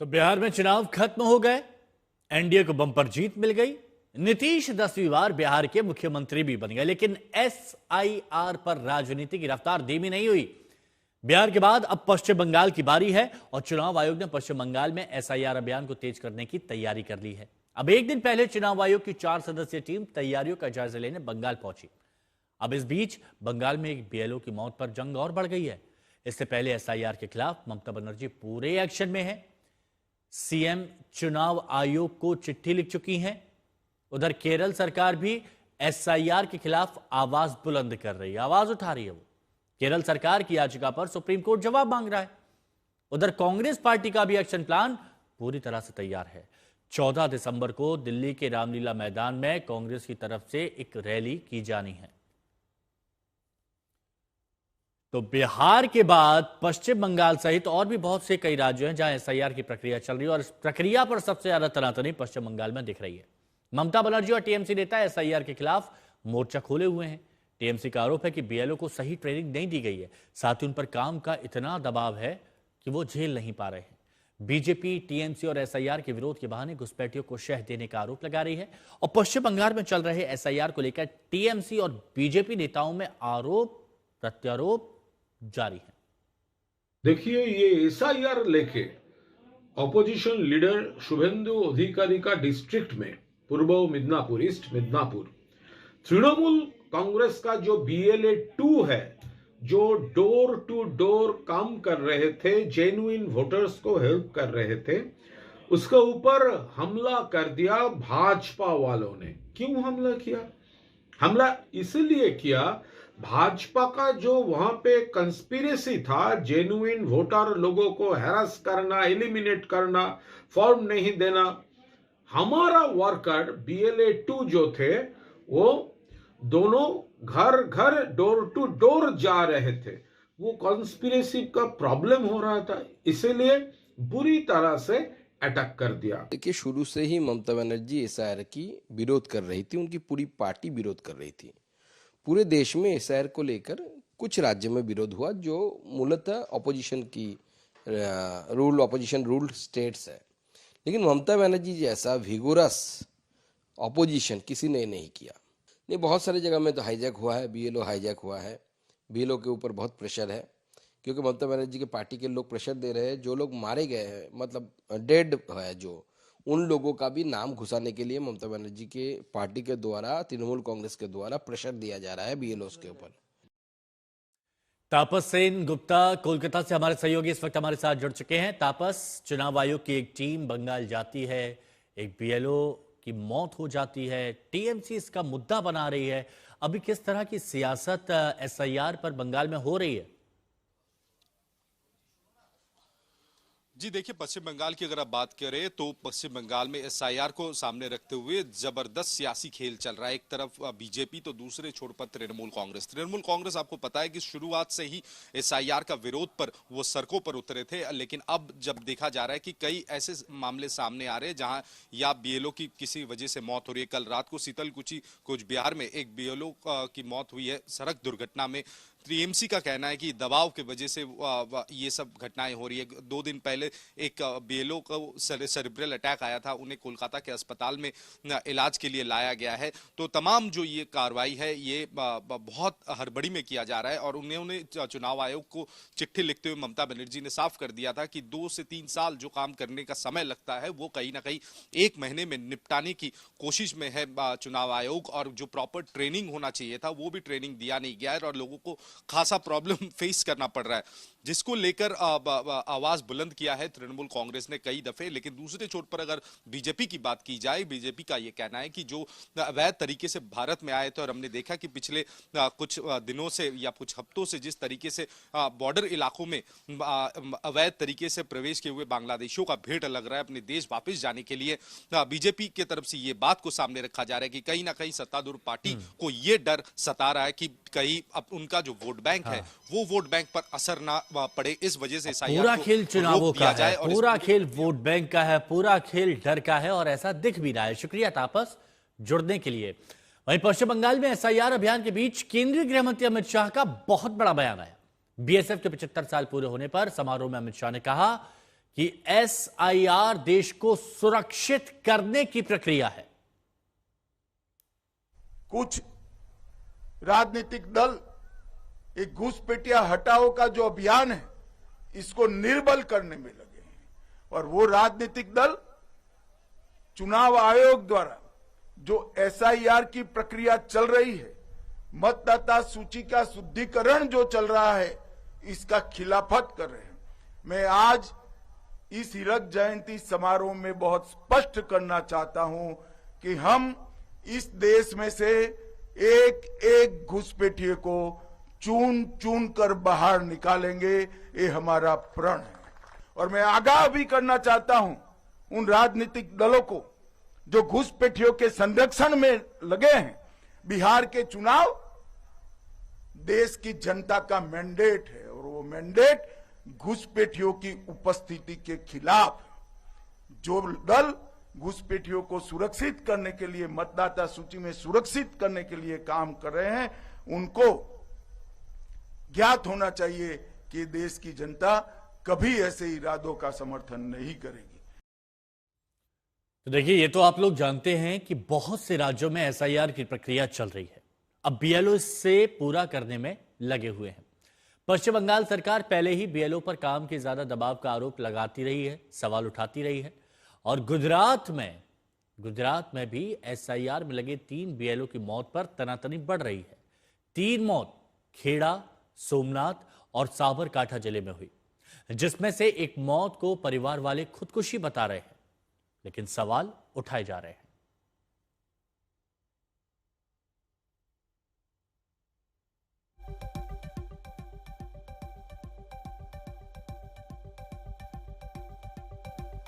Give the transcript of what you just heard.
तो बिहार में चुनाव खत्म हो गए, एनडीए को बम्पर जीत मिल गई। नीतीश 10वीं बार बिहार के मुख्यमंत्री भी बन गए, लेकिन एसआईआर पर राजनीति की रफ्तार धीमी नहीं हुई। बिहार के बाद अब पश्चिम बंगाल की बारी है और चुनाव आयोग ने पश्चिम बंगाल में एसआईआर अभियान को तेज करने की तैयारी कर ली है। अब एक दिन पहले चुनाव आयोग की 4 सदस्यीय टीम तैयारियों का जायजा लेने बंगाल पहुंची। अब इस बीच बंगाल में एक बीएलओ की मौत पर जंग और बढ़ गई है। इससे पहले एसआईआर के खिलाफ ममता बनर्जी पूरे एक्शन में है। सीएम चुनाव आयोग को चिट्ठी लिख चुकी हैं। उधर केरल सरकार भी एसआईआर के खिलाफ आवाज बुलंद कर रही है, आवाज उठा रही है। वो केरल सरकार की याचिका पर सुप्रीम कोर्ट जवाब मांग रहा है। उधर कांग्रेस पार्टी का भी एक्शन प्लान पूरी तरह से तैयार है। 14 दिसंबर को दिल्ली के रामलीला मैदान में कांग्रेस की तरफ से एक रैली की जानी है। तो बिहार के बाद पश्चिम बंगाल सहित और भी बहुत से कई राज्य हैं जहां एसआईआर की प्रक्रिया चल रही है और इस प्रक्रिया पर सबसे ज्यादा तनातनी पश्चिम बंगाल में दिख रही है। ममता बनर्जी और टीएमसी नेता एसआईआर के खिलाफ मोर्चा खोले हुए हैं। टीएमसी का आरोप है कि बीएलओ को सही ट्रेनिंग नहीं दी गई है, साथ ही उन पर काम का इतना दबाव है कि वो झेल नहीं पा रहे हैं। बीजेपी टीएमसी और एसआईआर के विरोध के बहाने घुसपैठियों को शह देने का आरोप लगा रही है और पश्चिम बंगाल में चल रहे एसआईआर को लेकर टीएमसी और बीजेपी नेताओं में आरोप प्रत्यारोप जारी है। देखिए, ये एसआईआर लेके ऑपोजिशन लीडर शुभेंदु अधिकारी का डिस्ट्रिक्ट में पूर्व मिदनापुर, ईस्ट मिदनापुर, तृणमूल कांग्रेस का जो बीएलए 2 है, जो डोर टू डोर काम कर रहे थे, जेन्युइन वोटर्स को हेल्प कर रहे थे, उसके ऊपर हमला कर दिया भाजपा वालों ने। क्यों हमला किया? हमला इसलिए किया, भाजपा का जो वहां पे कंस्पिरेसी था, जेन्युइन वोटर लोगों को हैरास करना, एलिमिनेट करना, फॉर्म नहीं देना। हमारा वर्कर बीएलए 2 जो थे, वो दोनों घर घर डोर टू डोर जा रहे थे। वो कंस्पिरेसी का प्रॉब्लम हो रहा था, इसीलिए बुरी तरह से अटैक कर दिया। देखिए, शुरू से ही ममता बनर्जी एसआईआर की विरोध कर रही थी, उनकी पूरी पार्टी विरोध कर रही थी। पूरे देश में एसआईआर को लेकर कुछ राज्यों में विरोध हुआ जो मूलतः ऑपोजिशन की ऑपोजिशन रूल्ड स्टेट्स है, लेकिन ममता बनर्जी जैसा विगोरस ऑपोजिशन किसी ने नहीं किया। नहीं, बहुत सारी जगह में तो हाईजैक हुआ है, बीएलओ हाईजैक हुआ है। बीएलओ के ऊपर बहुत प्रेशर है क्योंकि ममता बनर्जी की पार्टी के लोग प्रेशर दे रहे हैं। जो लोग मारे गए हैं, मतलब डेड है, जो उन लोगों का भी नाम घुसाने के लिए ममता बनर्जी के पार्टी के द्वारा, तृणमूल कांग्रेस के द्वारा प्रेशर दिया जा रहा है बीएलओ के ऊपर। तापस सेन गुप्ता कोलकाता से हमारे सहयोगी इस वक्त हमारे साथ जुड़ चुके हैं। तापस, चुनाव आयोग की एक टीम बंगाल जाती है, एक बीएलओ की मौत हो जाती है, टीएमसी इसका मुद्दा बना रही है। अभी किस तरह की सियासत एसआईआर पर बंगाल में हो रही है? जी देखिए, पश्चिम बंगाल की अगर आप बात करें तो पश्चिम बंगाल में एसआईआर को सामने रखते हुए जबरदस्त सियासी खेल चल रहा है। एक तरफ बीजेपी तो दूसरे छोर पर तृणमूल कांग्रेस। तृणमूल कांग्रेस आपको पता है कि शुरुआत से ही एसआईआर का विरोध पर वो सड़कों पर उतरे थे, लेकिन अब जब देखा जा रहा है कि कई ऐसे मामले सामने आ रहे हैं जहां या बीएलओ की किसी वजह से मौत हो रही है। कल रात को शीतलकुची कूच बिहार में एक बीएलओ की मौत हुई है सड़क दुर्घटना में। टीएमसी का कहना है कि दबाव की वजह से ये सब घटनाएं हो रही है। 2 दिन पहले एक बीएलओ को सेरेब्रल अटैक आया था, उन्हें कोलकाता के अस्पताल में इलाज के लिए लाया गया है। तो तमाम जो ये कार्रवाई है ये बहुत हड़बड़ी में किया जा रहा है और उन्होंने चुनाव आयोग को चिट्ठी लिखते हुए ममता बनर्जी ने साफ कर दिया था कि 2 से 3 साल जो काम करने का समय लगता है वो कहीं ना कहीं 1 महीने में निपटाने की कोशिश में है चुनाव आयोग। और जो प्रॉपर ट्रेनिंग होना चाहिए था वो भी ट्रेनिंग दिया नहीं गया है और लोगों को खासा प्रॉब्लम फेस करना पड़ रहा है, जिसको लेकर आवाज बुलंद किया है तृणमूल कांग्रेस ने कई दफे। लेकिन दूसरे छोर पर अगर बीजेपी की बात की जाए, बीजेपी का यह कहना है कि जो अवैध तरीके से भारत में आए थे और हमने देखा कि पिछले कुछ दिनों से या कुछ हफ्तों से जिस तरीके से बॉर्डर इलाकों में अवैध तरीके से प्रवेश किए हुए बांग्लादेशियों का भीड़ लग रहा है अपने देश वापस जाने के लिए, बीजेपी की तरफ से यह बात को सामने रखा जा रहा है कि कहीं ना कहीं सत्तारूढ़ पार्टी को यह डर सता रहा है कि कहीं अब उनका जो वोट बैंक है वो वोट बैंक पर असर ना पड़े, इस वजह से पूरा खेल चुनावों का है, पूरा खेल वोट बैंक का है, पूरा खेल डर का है और ऐसा दिख भी रहा है। शुक्रिया तापस जुड़ने के लिए। वहीं पश्चिम बंगाल में एसआईआर अभियान के बीच केंद्रीय गृह मंत्री अमित शाह का बहुत बड़ा बयान आया। बीएसएफ के 75 साल पूरे होने पर समारोह में अमित शाह ने कहा कि एसआईआर देश को सुरक्षित करने की प्रक्रिया है। कुछ राजनीतिक दल एक घुसपैठिया हटाओ का जो अभियान है इसको निर्बल करने में लगे हैं, और वो राजनीतिक दल चुनाव आयोग द्वारा जो एसआईआर की प्रक्रिया चल रही है, मतदाता सूची का शुद्धिकरण जो चल रहा है, इसका खिलाफत कर रहे हैं। मैं आज इस हीरक जयंती समारोह में बहुत स्पष्ट करना चाहता हूं कि हम इस देश में से एक एक घुसपैठिए को चुन चुन कर बाहर निकालेंगे, ये हमारा प्रण है। और मैं आगाह भी करना चाहता हूं उन राजनीतिक दलों को जो घुसपैठियों के संरक्षण में लगे हैं। बिहार के चुनाव देश की जनता का मैंडेट है, और वो मैंडेट घुसपैठियों की उपस्थिति के खिलाफ। जो दल घुसपैठियों को सुरक्षित करने के लिए, मतदाता सूची में सुरक्षित करने के लिए काम कर रहे हैं, उनको ज्ञात होना चाहिए कि देश की जनता कभी ऐसे इरादों का समर्थन नहीं करेगी। तो देखिए, ये तो आप लोग जानते हैं कि बहुत से राज्यों में एसआईआर की प्रक्रिया चल रही है। अब बीएलओ इससे पूरा करने में लगे हुए हैं। पश्चिम बंगाल सरकार पहले ही बीएलओ पर काम के ज्यादा दबाव का आरोप लगाती रही है, सवाल उठाती रही है। और गुजरात में भी एसआईआर में लगे 3 बीएलओ की मौत पर तनातनी बढ़ रही है। 3 मौत खेड़ा, सोमनाथ और साबरकांठा जिले में हुई, जिसमें से एक मौत को परिवार वाले खुदकुशी बता रहे हैं, लेकिन सवाल उठाए जा रहे हैं।